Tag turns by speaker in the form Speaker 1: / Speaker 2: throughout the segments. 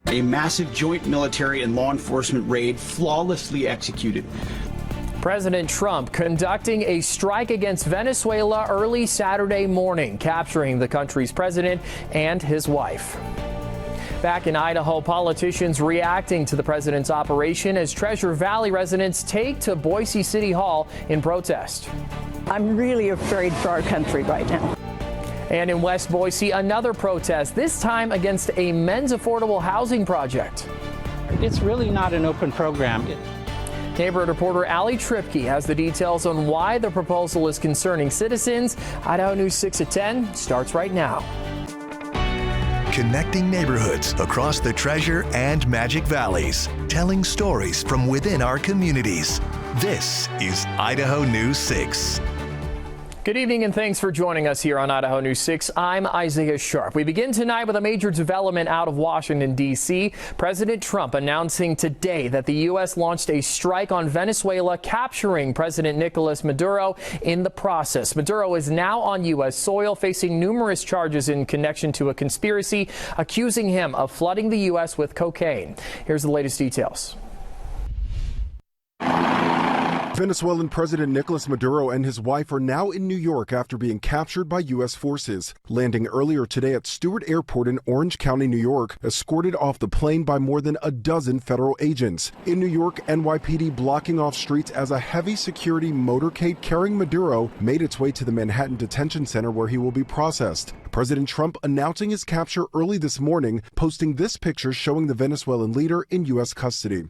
Speaker 1: A massive joint military and law enforcement raid flawlessly executed.
Speaker 2: President Trump conducting a strike against Venezuela early Saturday morning, capturing the country's president and his wife. Back in Idaho, politicians reacting to the president's operation as Treasure Valley residents take to Boise City Hall in protest.
Speaker 3: I'm really afraid for our country right now.
Speaker 2: And in West Boise, another protest, this time against a men's affordable housing project.
Speaker 4: It's really not an open program.
Speaker 2: Neighborhood reporter Ali Tripke has the details on why the proposal is concerning citizens. Idaho News 6 at 10 starts right now.
Speaker 5: Connecting neighborhoods across the Treasure and Magic Valleys, telling stories from within our communities. This is Idaho News 6.
Speaker 2: Good evening and thanks for joining us here on Idaho News 6. I'm Isaiah Sharp. We begin tonight with a major development out of Washington, D.C. President Trump announcing today that the U.S. launched a strike on Venezuela, capturing President Nicolas Maduro in the process. Maduro is now on U.S. soil, facing numerous charges in connection to a conspiracy, accusing him of flooding the U.S. with cocaine. Here's the latest details.
Speaker 6: Venezuelan President Nicolas Maduro and his wife are now in New York after being captured by U.S. forces. Landing earlier today at Stewart Airport in Orange County, New York, escorted off the plane by more than a dozen federal agents. In New York, NYPD blocking off streets as a heavy security motorcade carrying Maduro made its way to the Manhattan Detention Center where he will be processed. President Trump announcing his capture early this morning, posting this picture showing the Venezuelan leader in U.S. custody.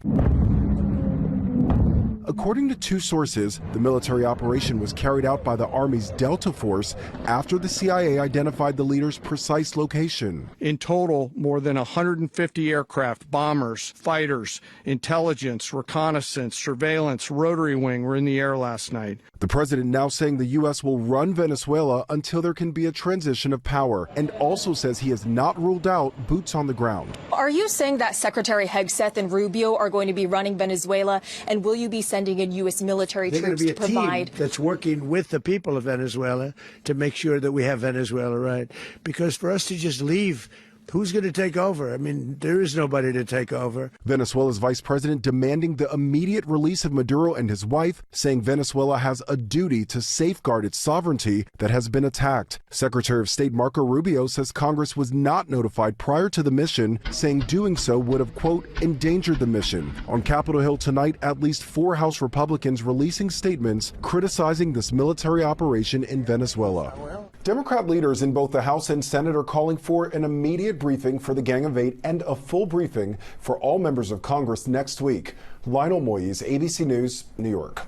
Speaker 6: According to two sources, the military operation was carried out by the Army's Delta Force after the CIA identified the leader's precise location.
Speaker 7: In total, more than 150 aircraft, bombers, fighters, intelligence, reconnaissance, surveillance, rotary wing were in the air last night.
Speaker 6: The president now saying the U.S. will run Venezuela until there can be a transition of power, and also says he has not ruled out boots on the ground.
Speaker 8: Are you saying that Secretary Hegseth and Rubio are going to be running Venezuela, and will you be sending in U.S. military troops to provide?
Speaker 9: Team that's working with the people of Venezuela to make sure that we have Venezuela right. Because for us to just leave, who's going to take over? I mean, there is nobody to take over.
Speaker 6: Venezuela's vice president demanding the immediate release of Maduro and his wife, saying Venezuela has a duty to safeguard its sovereignty that has been attacked. Secretary of State Marco Rubio says Congress was not notified prior to the mission, saying doing so would have, quote, endangered the mission. On Capitol Hill tonight, at least 4 House Republicans releasing statements criticizing this military operation in Venezuela. Democrat leaders in both the House and Senate are calling for an immediate briefing for the Gang of Eight and a full briefing for all members of Congress next week. Lionel Moyes, ABC News, New York.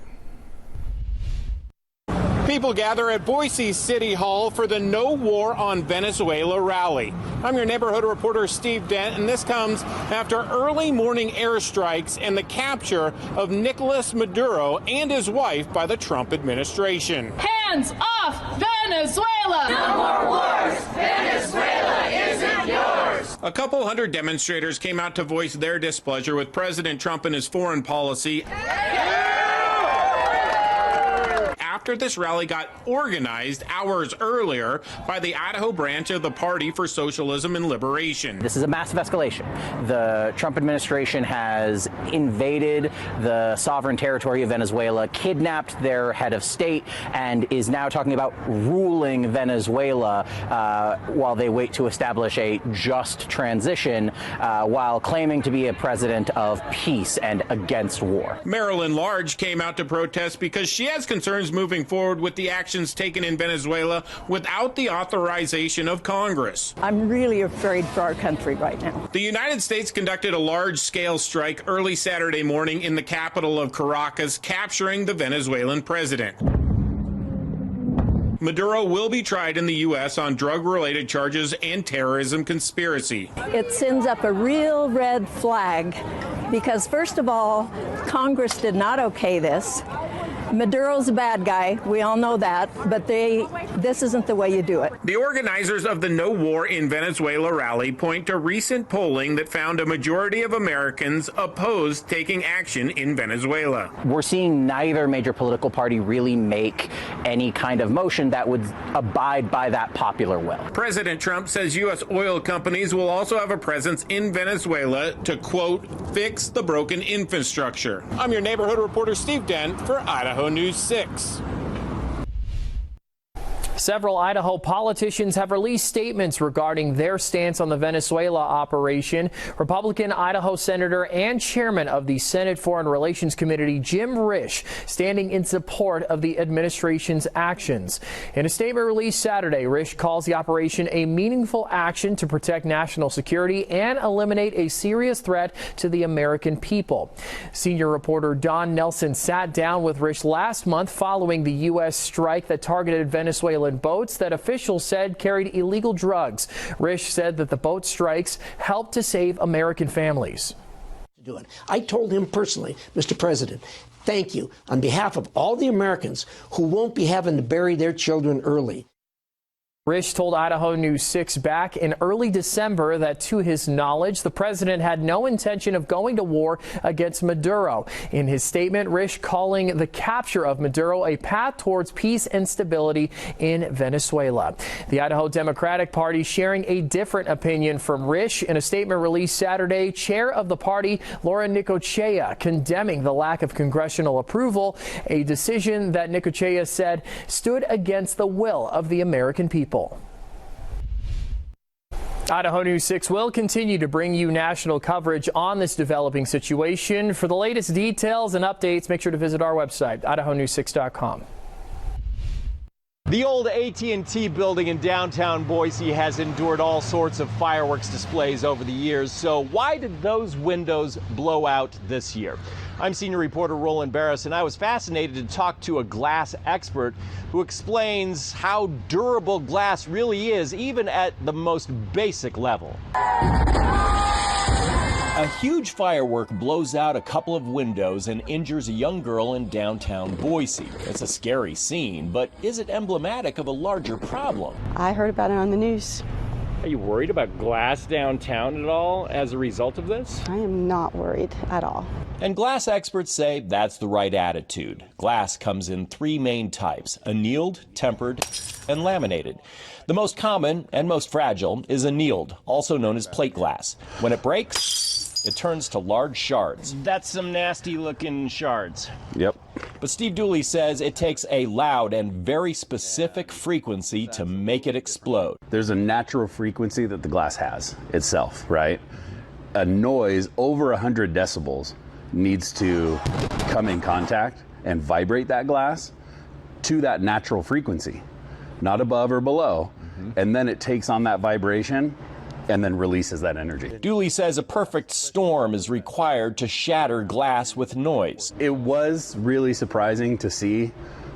Speaker 10: People gather at Boise City Hall for the No War on Venezuela rally. I'm your neighborhood reporter, Steve Dent, and this comes after early morning airstrikes and the capture of Nicolas Maduro and his wife by the Trump administration.
Speaker 11: Hands off Venezuela!
Speaker 12: No more wars! Venezuela isn't yours!
Speaker 10: A couple hundred demonstrators came out to voice their displeasure with President Trump and his foreign policy. After this rally got organized hours earlier by the Idaho branch of the Party for Socialism and Liberation.
Speaker 13: This is a massive escalation. The Trump administration has invaded the sovereign territory of Venezuela, kidnapped their head of state, and is now talking about ruling Venezuela while they wait to establish a just transition, while claiming to be a president of peace and against war.
Speaker 10: Marilyn Large came out to protest because she has concerns moving forward with the actions taken in Venezuela without the authorization of Congress.
Speaker 3: I'm really afraid for our country right now.
Speaker 10: The United States conducted a large-scale strike early Saturday morning in the capital of Caracas, capturing the Venezuelan president. Maduro will be tried in the U.S. on drug-related charges and terrorism conspiracy.
Speaker 3: It sends up a real red flag because, first of all, Congress did not okay this. Maduro's a bad guy. We all know that. But this isn't the way you do it.
Speaker 10: The organizers of the No War in Venezuela rally point to recent polling that found a majority of Americans opposed taking action in Venezuela.
Speaker 13: We're seeing neither major political party really make any kind of motion that would abide by that popular will.
Speaker 10: President Trump says U.S. oil companies will also have a presence in Venezuela to, quote, fix the broken infrastructure. I'm your neighborhood reporter, Steve Dent, for Idaho News 6.
Speaker 2: Several Idaho politicians have released statements regarding their stance on the Venezuela operation. Republican Idaho Senator and Chairman of the Senate Foreign Relations Committee, Jim Risch, standing in support of the administration's actions. In a statement released Saturday, Risch calls the operation a meaningful action to protect national security and eliminate a serious threat to the American people. Senior reporter Don Nelson sat down with Risch last month following the U.S. strike that targeted Venezuelan boats that officials said carried illegal drugs. Risch said that the boat strikes helped to save American families.
Speaker 14: I told him personally, Mr. President, thank you on behalf of all the Americans who won't be having to bury their children early.
Speaker 2: Risch told Idaho News 6 back in early December that, to his knowledge, the president had no intention of going to war against Maduro. In his statement, Risch calling the capture of Maduro a path towards peace and stability in Venezuela. The Idaho Democratic Party sharing a different opinion from Risch. In a statement released Saturday, chair of the party, Laura Necochea, condemning the lack of congressional approval, a decision that Necochea said stood against the will of the American people. Idaho News 6 will continue to bring you national coverage on this developing situation. For the latest details and updates, make sure to visit our website, idahonews6.com.
Speaker 15: The old AT&T building in downtown Boise has endured all sorts of fireworks displays over the years. So why did those windows blow out this year? I'm senior reporter Roland Barris, and I was fascinated to talk to a glass expert who explains how durable glass really is, even at the most basic level. A huge firework blows out a couple of windows and injures a young girl in downtown Boise. It's a scary scene, but is it emblematic of a larger problem?
Speaker 16: I heard about it on the news.
Speaker 15: Are you worried about glass downtown at all as a result of this?
Speaker 16: I am not worried at all.
Speaker 15: And glass experts say that's the right attitude. Glass comes in three main types: annealed, tempered, and laminated. The most common and most fragile is annealed, also known as plate glass. When it breaks, it turns to large shards. That's some nasty looking shards.
Speaker 17: Yep.
Speaker 15: But Steve Dooley says it takes a loud and very specific frequency to make it explode.
Speaker 17: There's a natural frequency that the glass has itself, right? A noise over 100 decibels needs to come in contact and vibrate that glass to that natural frequency, not above or below. And then it takes on that vibration and then releases that energy.
Speaker 15: Dooley says a perfect storm is required to shatter glass with noise.
Speaker 17: It was really surprising to see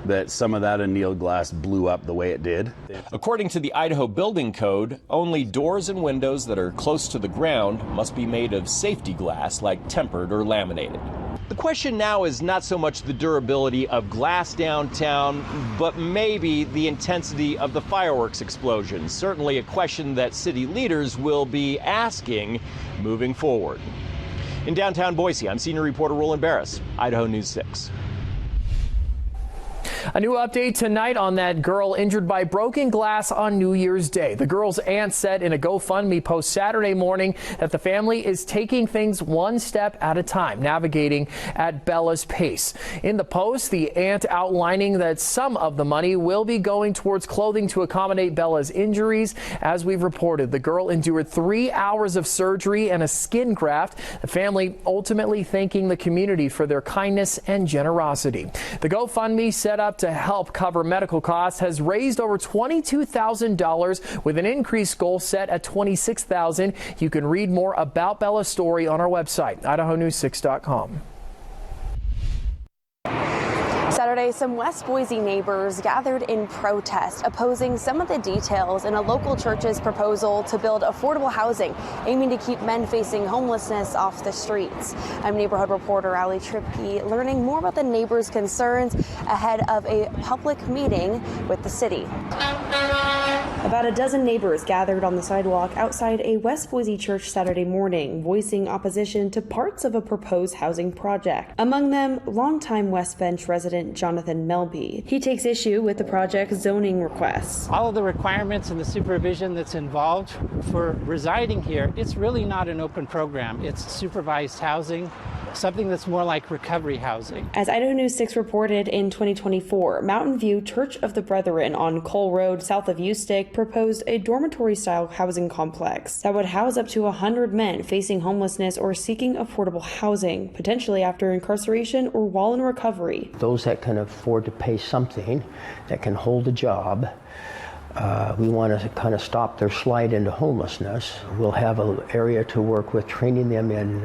Speaker 17: that some of that annealed glass blew up the way it did.
Speaker 15: According to the Idaho Building Code, only doors and windows that are close to the ground must be made of safety glass like tempered or laminated. The question now is not so much the durability of glass downtown, but maybe the intensity of the fireworks explosions. Certainly a question that city leaders will be asking moving forward. In downtown Boise, I'm senior reporter Roland Barris, Idaho News 6.
Speaker 2: A new update tonight on that girl injured by broken glass on New Year's Day. The girl's aunt said in a GoFundMe post Saturday morning that the family is taking things one step at a time, navigating at Bella's pace. In the post, the aunt outlining that some of the money will be going towards clothing to accommodate Bella's injuries. As we've reported, the girl endured 3 hours of surgery and a skin graft. The family ultimately thanking the community for their kindness and generosity. The GoFundMe set up to help cover medical costs has raised over $22,000 with an increased goal set at $26,000. You can read more about Bella's story on our website, idahonews6.com.
Speaker 16: Saturday, some West Boise neighbors gathered in protest, opposing some of the details in a local church's proposal to build affordable housing, aiming to keep men facing homelessness off the streets. I'm neighborhood reporter Ali Tripke, learning more about the neighbors' concerns ahead of a public meeting with the city. About a dozen neighbors gathered on the sidewalk outside a West Boise church Saturday morning, voicing opposition to parts of a proposed housing project. Among them, longtime West Bench resident Jonathan Melby. He takes issue with the project's zoning requests.
Speaker 4: All of the requirements and the supervision that's involved for residing here, it's really not an open program. It's supervised housing, something that's more like recovery housing.
Speaker 16: As Idaho News 6 reported in 2024, Mountain View Church of the Brethren on Cole Road south of Ustick proposed a dormitory-style housing complex that would house up to 100 men facing homelessness or seeking affordable housing, potentially after incarceration or while in recovery.
Speaker 14: Those that can afford to pay something, that can hold a job, we want to kind of stop their slide into homelessness. We'll have an area to work with, training them in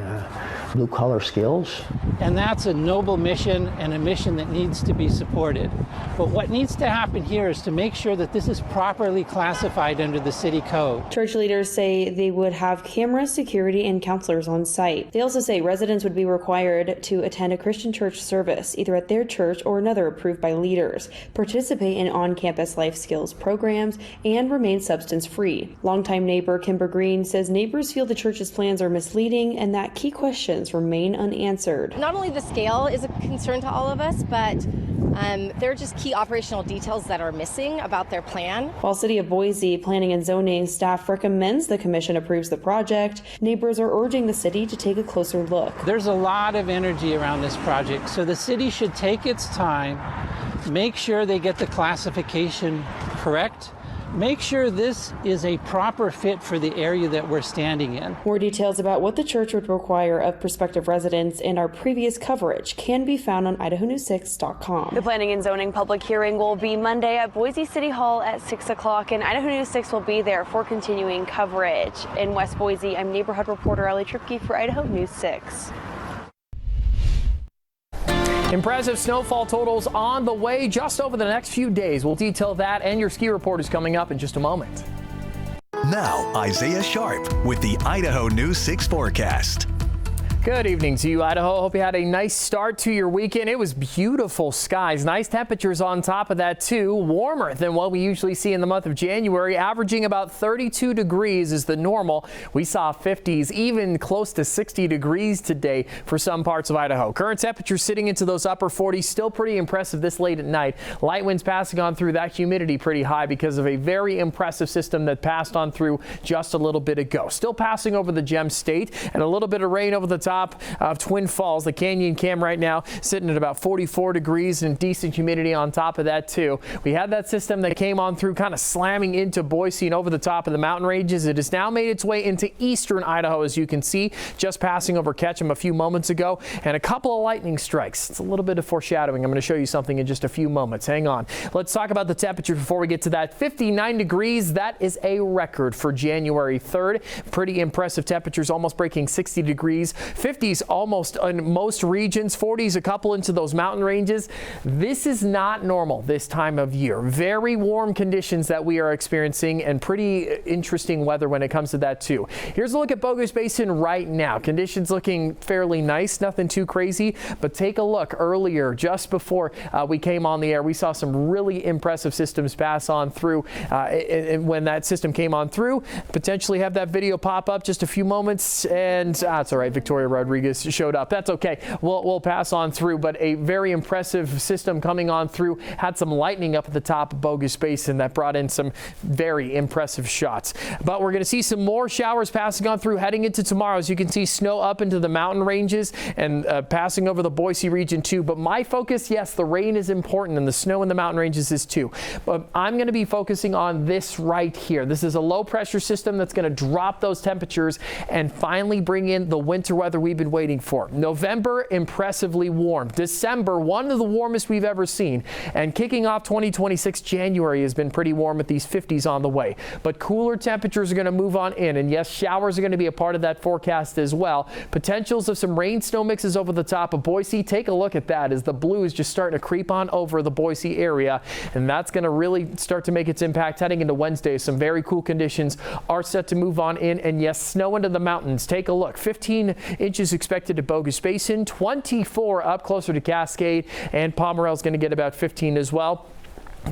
Speaker 14: blue-collar skills.
Speaker 4: And that's a noble mission and a mission that needs to be supported. But what needs to happen here is to make sure that this is properly classified under the city code.
Speaker 16: Church leaders say they would have cameras, security, and counselors on site. They also say residents would be required to attend a Christian church service, either at their church or another approved by leaders, participate in on-campus life skills programs, and remain substance-free. Longtime neighbor Kimber Green says neighbors feel the church's plans are misleading and that key questions remain unanswered.
Speaker 18: Not only the scale is a concern to all of us, but there are just key operational details that are missing about their plan.
Speaker 16: While City of Boise Planning and Zoning staff recommends the commission approves the project, neighbors are urging the city to take a closer look.
Speaker 4: There's a lot of energy around this project, so the city should take its time, make sure they get the classification correct, make sure this is a proper fit for the area that we're standing in.
Speaker 16: More details about what the church would require of prospective residents and our previous coverage can be found on idahonews6.com. The Planning and Zoning public hearing will be Monday at Boise City Hall at 6 o'clock, and Idaho News 6 will be there for continuing coverage. In West Boise, I'm neighborhood reporter Ali Tripke for Idaho News 6.
Speaker 2: Impressive snowfall totals on the way just over the next few days. We'll detail that and your ski report is coming up in just a moment.
Speaker 5: Now, Isaiah Sharp with the Idaho News 6 forecast.
Speaker 2: Good evening to you, Idaho. Hope you had a nice start to your weekend. It was beautiful skies, nice temperatures on top of that too. Warmer than what we usually see in the month of January, averaging about 32 degrees is the normal. We saw 50s, even close to 60 degrees today for some parts of Idaho. Current temperatures sitting into those upper 40s, still pretty impressive this late at night. Light winds passing on through, that humidity pretty high because of a very impressive system that passed on through just a little bit ago. Still passing over the Gem State, and a little bit of rain over the top of Twin Falls. The Canyon Cam right now sitting at about 44 degrees and decent humidity on top of that too. We had that system that came on through kind of slamming into Boise and over the top of the mountain ranges. It has now made its way into eastern Idaho, as you can see, just passing over Ketchum a few moments ago, and a couple of lightning strikes. It's a little bit of foreshadowing. I'm going to show you something in just a few moments. Hang on. Let's talk about the temperature before we get to that. 59 degrees. That is a record for January 3rd. Pretty impressive temperatures, almost breaking 60 degrees. 50s almost in most regions, 40s a couple into those mountain ranges. This is not normal this time of year. Very warm conditions that we are experiencing and pretty interesting weather when it comes to that too. Here's a look at Bogus Basin right now. Conditions looking fairly nice, nothing too crazy, but take a look earlier, just before we came on the air, we saw some really impressive systems pass on through. And when that system came on through, potentially have that video pop up just a few moments, and it's all right, Victoria Rodriguez showed up. That's okay. We'll pass on through, but a very impressive system coming on through. Had some lightning up at the top of Bogus Basin that brought in some very impressive shots. But we're going to see some more showers passing on through heading into tomorrow. As you can see, snow up into the mountain ranges and passing over the Boise region too. But my focus, yes, the rain is important and the snow in the mountain ranges is too. But I'm going to be focusing on this right here. This is a low pressure system that's going to drop those temperatures and finally bring in the winter weather weather we've been waiting for. November, impressively warm. December, one of the warmest we've ever seen. And kicking off 2026, January has been pretty warm with these 50s on the way. But cooler temperatures are going to move on in. And yes, showers are going to be a part of that forecast as well. Potentials of some rain snow mixes over the top of Boise. Take a look at that as the blue is just starting to creep on over the Boise area. And that's going to really start to make its impact heading into Wednesday. Some very cool conditions are set to move on in. And yes, snow into the mountains. Take a look. 15 inches expected at Bogus Basin, 24 up closer to Cascade, and Pomerel is going to get about 15 as well.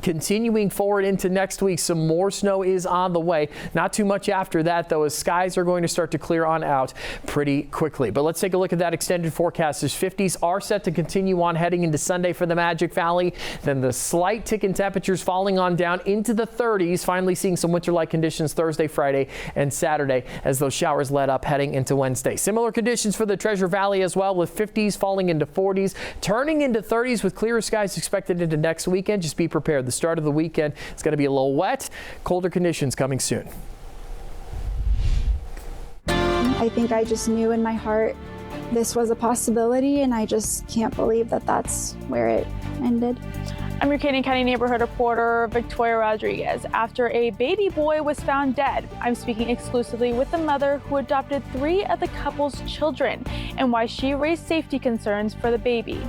Speaker 2: Continuing forward into next week, some more snow is on the way. Not too much after that, though, as skies are going to start to clear on out pretty quickly. But let's take a look at that extended forecast as 50s are set to continue on heading into Sunday for the Magic Valley. Then the slight tick in temperatures falling on down into the 30s, finally seeing some winter-like conditions Thursday, Friday, and Saturday as those showers let up heading into Wednesday. Similar conditions for the Treasure Valley as well, with 50s falling into 40s, turning into 30s with clearer skies expected into next weekend. Just be prepared. The start of the weekend is going to be a little wet. Colder conditions coming soon.
Speaker 19: I think I just knew in my heart this was a possibility, and I just can't believe that that's where it ended.
Speaker 20: I'm your Canyon County neighborhood reporter, Victoria Rodriguez. After a baby boy was found dead, I'm speaking exclusively with the mother who adopted 3 of the couple's children and why she raised safety concerns for the baby.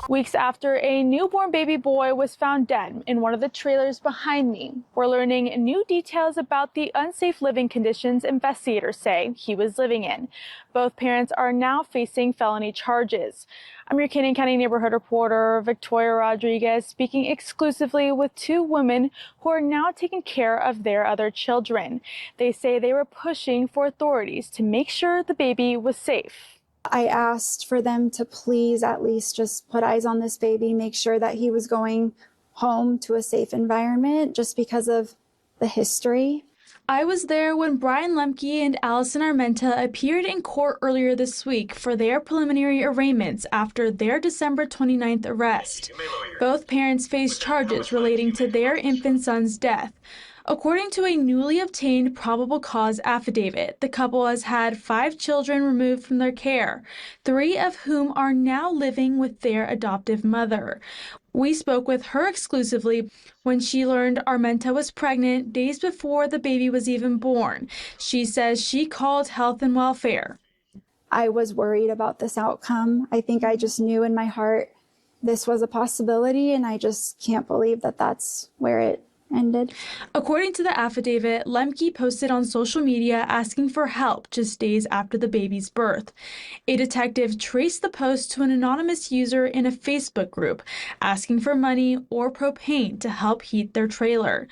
Speaker 20: Weeks after a newborn baby boy was found dead in one of the trailers behind me, we're learning new details about the unsafe living conditions investigators say he was living in. Both parents are now facing felony charges. I'm your Canyon County neighborhood reporter, Victoria Rodriguez, speaking exclusively with 2 women who are now taking care of their other children. They say they were pushing for authorities to make sure the baby was safe.
Speaker 19: I asked for them to please at least just put eyes on this baby, make sure that he was going home to a safe environment just because of the history.
Speaker 20: I was there when Brian Lemke and Allison Armenta appeared in court earlier this week for their preliminary arraignments after their December 29th arrest. Both parents face charges relating to their infant son's death. According to a newly obtained probable cause affidavit, the couple has had 5 children removed from their care, 3 of whom are now living with their adoptive mother. We spoke with her exclusively when she learned Armenta was pregnant days before the baby was even born. She says she called Health and Welfare.
Speaker 19: I was worried about this outcome. I think I just knew in my heart this was a possibility, and I just can't believe that that's where it ended.
Speaker 20: According to the affidavit, Lemke posted on social media asking for help just days after the baby's birth. A detective traced the post to an anonymous user in a Facebook group asking for money or propane to help heat their trailer.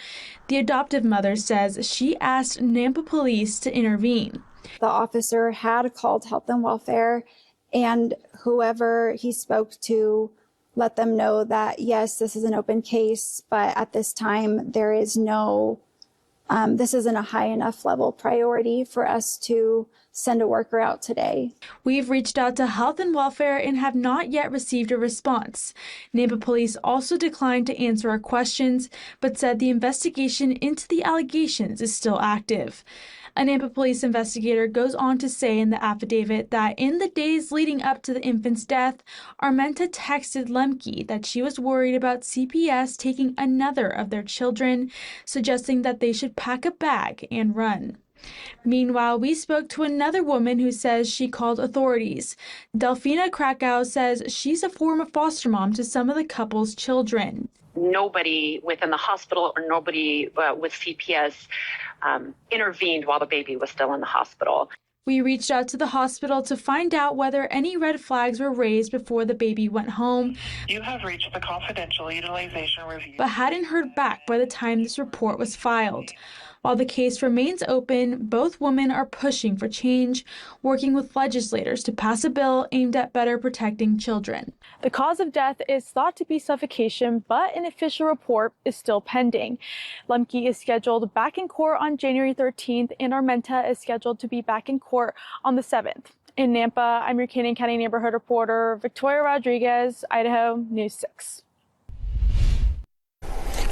Speaker 20: The adoptive mother says she asked Nampa police to intervene.
Speaker 19: The officer had called Health and Welfare, and whoever he spoke to let them know that, yes, this is an open case, but at this time, there is no, this isn't a high enough level priority for us to send a worker out today.
Speaker 20: We've reached out to Health and Welfare and have not yet received a response. Nampa Police also declined to answer our questions, but said the investigation into the allegations is still active. A Nampa Police investigator goes on to say in the affidavit that in the days leading up to the infant's death, Armenta texted Lemke that she was worried about CPS taking another of their children, suggesting that they should pack a bag and run. Meanwhile, we spoke to another woman who says she called authorities. Delphina Krakow says she's a former foster mom to some of the couple's children.
Speaker 21: Nobody within the hospital or nobody with CPS intervened while the baby was still in the hospital.
Speaker 20: We reached out to the hospital to find out whether any red flags were raised before the baby went home.
Speaker 22: You have reached the confidential utilization review,
Speaker 20: but hadn't heard back by the time this report was filed. While the case remains open, both women are pushing for change, working with legislators to pass a bill aimed at better protecting children. The cause of death is thought to be suffocation, but an official report is still pending. Lemke is scheduled back in court on January 13th, and Armenta is scheduled to be back in court on the 7th. In Nampa, I'm your Canyon County neighborhood reporter, Victoria Rodriguez, Idaho News 6.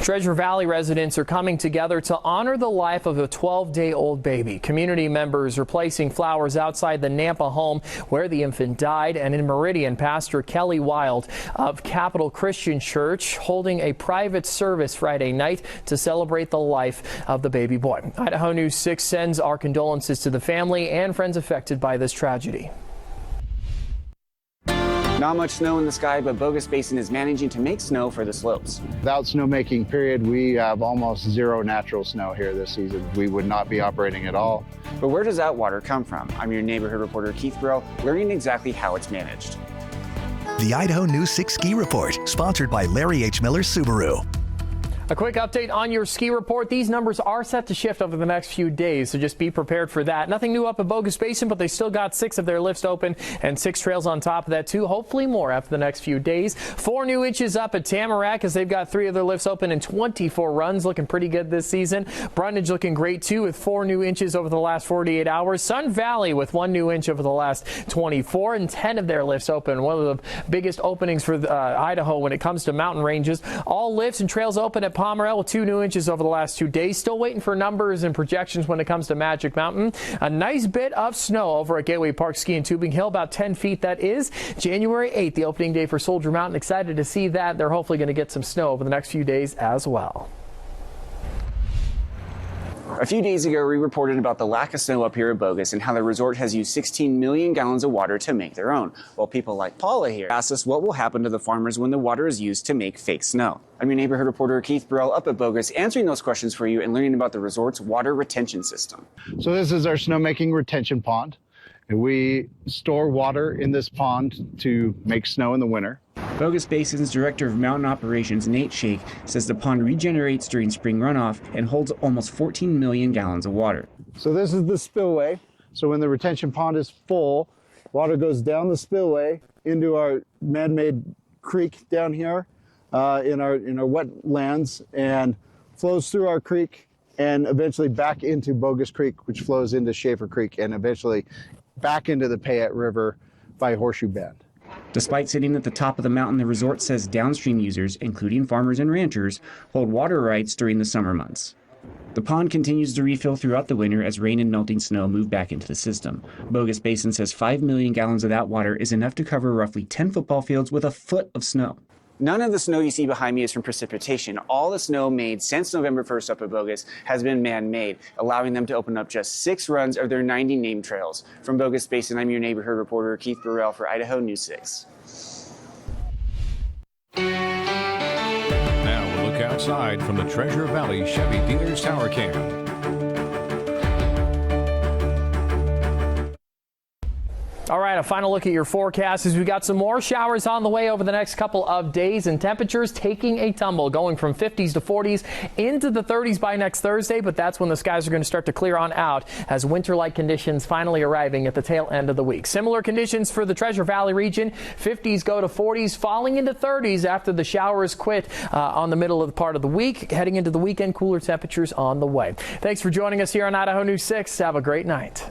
Speaker 2: Treasure Valley residents are coming together to honor the life of a 12-day-old baby. Community members are placing flowers outside the Nampa home where the infant died, and in Meridian, Pastor Kelly Wild of Capital Christian Church holding a private service Friday night to celebrate the life of the baby boy. Idaho News 6 sends our condolences to the family and friends affected by this tragedy.
Speaker 1: Not much snow in the sky, but Bogus Basin is managing to make snow for the slopes.
Speaker 7: Without snowmaking period, we have almost zero natural snow here this season. We would not be operating at all.
Speaker 1: But where does that water come from? I'm your neighborhood reporter Keith Burrell, learning exactly how it's managed.
Speaker 5: The Idaho News 6 Ski Report, sponsored by Larry H. Miller Subaru.
Speaker 2: A quick update on your ski report. These numbers are set to shift over the next few days, so just be prepared for that. Nothing new up at Bogus Basin, but they still got 6 of their lifts open and 6 trails on top of that too. Hopefully more after the next few days. 4 new inches up at Tamarack as they've got 3 of their lifts open and 24 runs, looking pretty good this season. Brundage looking great too with 4 new inches over the last 48 hours. Sun Valley with 1 new inch over the last 24 and 10 of their lifts open. One of the biggest openings for Idaho when it comes to mountain ranges. All lifts and trails open at Pomerel with 2 new inches over the last 2 days. Still waiting for numbers and projections when it comes to Magic Mountain. A nice bit of snow over at Gateway Park Ski and Tubing Hill, about 10 feet that is. January 8th, the opening day for Soldier Mountain. Excited to see that. They're hopefully going to get some snow over the next few days as well.
Speaker 1: A few days ago, we reported about the lack of snow up here at Bogus and how the resort has used 16 million gallons of water to make their own. Well, people like Paula here asked us what will happen to the farmers when the water is used to make fake snow. I'm your neighborhood reporter Keith Burrell up at Bogus, answering those questions for you and learning about the resort's water retention system.
Speaker 7: So this is our snowmaking retention pond. And we store water in this pond to make snow in the winter.
Speaker 1: Bogus Basin's Director of Mountain Operations, Nate Shake, says the pond regenerates during spring runoff and holds almost 14 million gallons of water.
Speaker 7: So this is the spillway. So when the retention pond is full, water goes down the spillway into our man-made creek down here in our wetlands and flows through our creek and eventually back into Bogus Creek, which flows into Schaefer Creek and eventually back into the Payette River by Horseshoe Bend.
Speaker 1: Despite sitting at the top of the mountain, the resort says downstream users, including farmers and ranchers, hold water rights during the summer months. The pond continues to refill throughout the winter as rain and melting snow move back into the system. Bogus Basin says 5 million gallons of that water is enough to cover roughly 10 football fields with a foot of snow. None of the snow you see behind me is from precipitation. All the snow made since November 1st up at Bogus has been man-made, allowing them to open up just 6 runs of their 90 named trails. From Bogus Basin, I'm your neighborhood reporter Keith Burrell for Idaho News 6.
Speaker 23: Now we'll look outside from the Treasure Valley Chevy Dealers Tower Cam.
Speaker 2: All right, a final look at your forecast as we got some more showers on the way over the next couple of days and temperatures taking a tumble, going from 50s to 40s into the 30s by next Thursday. But that's when the skies are going to start to clear on out as winter-like conditions finally arriving at the tail end of the week. Similar conditions for the Treasure Valley region. 50s go to 40s, falling into 30s after the showers quit on the middle of the part of the week. Heading into the weekend, cooler temperatures on the way. Thanks for joining us here on Idaho News 6. Have a great night.